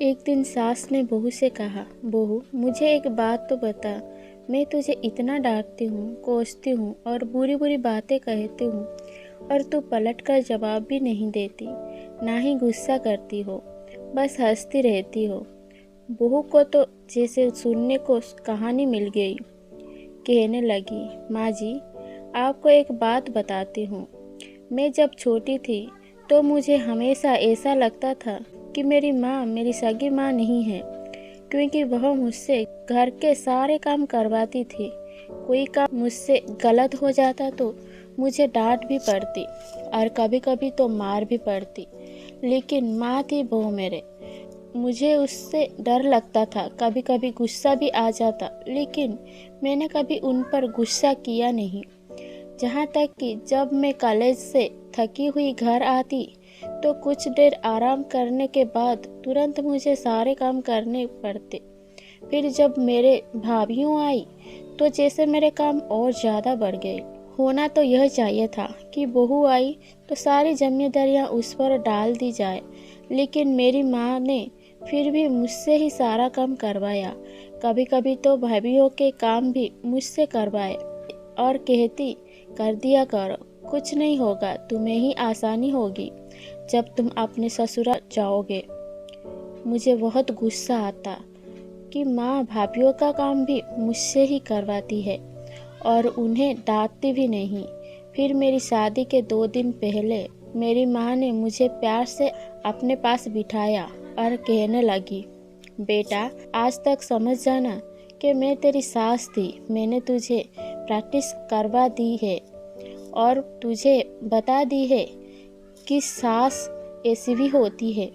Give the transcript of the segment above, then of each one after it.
एक दिन सास ने बहू से कहा, बहू मुझे एक बात तो बता, मैं तुझे इतना डांटती हूँ, कोसती हूँ और बुरी बुरी बातें कहती हूँ और तू पलट कर जवाब भी नहीं देती, ना ही गुस्सा करती हो, बस हंसती रहती हो। बहू को तो जैसे सुनने को कहानी मिल गई। कहने लगी, माँ जी आपको एक बात बताती हूँ। मैं जब छोटी थी तो मुझे हमेशा ऐसा लगता था कि मेरी माँ मेरी सगी माँ नहीं है, क्योंकि वह मुझसे घर के सारे काम करवाती थी। कोई काम मुझसे गलत हो जाता तो मुझे डांट भी पड़ती और कभी कभी तो मार भी पड़ती, लेकिन माँ थी वो मेरे। मुझे उससे डर लगता था, कभी कभी गुस्सा भी आ जाता, लेकिन मैंने कभी उन पर गुस्सा किया नहीं। जहाँ तक कि जब मैं कॉलेज से थकी हुई घर आती तो कुछ देर आराम करने के बाद तुरंत मुझे सारे काम करने पड़ते। फिर जब मेरे भाभीयों आई तो जैसे मेरे काम और ज़्यादा बढ़ गए। होना तो यह चाहिए था कि बहू आई तो सारी जिम्मेदारियां उस पर डाल दी जाए, लेकिन मेरी माँ ने फिर भी मुझसे ही सारा काम करवाया। कभी कभी तो भाभीयों के काम भी मुझसे करवाए और कहती, कर दिया करो, कुछ नहीं होगा, तुम्हें ही आसानी होगी जब तुम अपने ससुराल जाओगे। मुझे बहुत गुस्सा आता कि माँ भाभीयों का काम भी मुझसे ही करवाती है और उन्हें डांटती भी नहीं। फिर मेरी शादी के 2 दिन पहले मेरी माँ ने मुझे प्यार से अपने पास बिठाया और कहने लगी, बेटा आज तक समझ जाना कि मैं तेरी सास थी। मैंने तुझे प्रैक्टिस करवा दी है और तुझे बता दी है कि सास ऐसी भी होती है,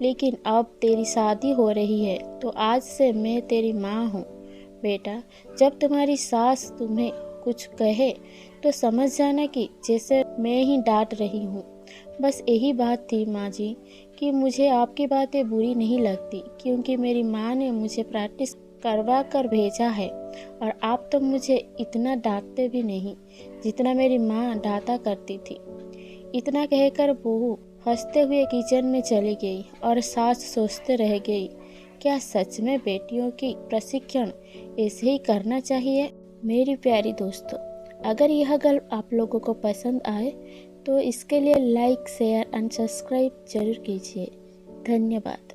लेकिन अब तेरी शादी हो रही है तो आज से मैं तेरी माँ हूँ। बेटा जब तुम्हारी सास तुम्हें कुछ कहे तो समझ जाना कि जैसे मैं ही डांट रही हूँ। बस यही बात थी माँ जी कि मुझे आपकी बातें बुरी नहीं लगती, क्योंकि मेरी माँ ने मुझे प्रैक्टिस करवा कर भेजा है और आप तो मुझे इतना डांटते भी नहीं जितना मेरी माँ डांटा करती थी। इतना कहकर बहू हंसते हुए किचन में चली गई और सास सोचते रह गई, क्या सच में बेटियों की प्रशिक्षण ऐसे ही करना चाहिए। मेरी प्यारी दोस्तों, अगर यह गल्प आप लोगों को पसंद आए तो इसके लिए लाइक, शेयर एंड सब्सक्राइब जरूर कीजिए। धन्यवाद।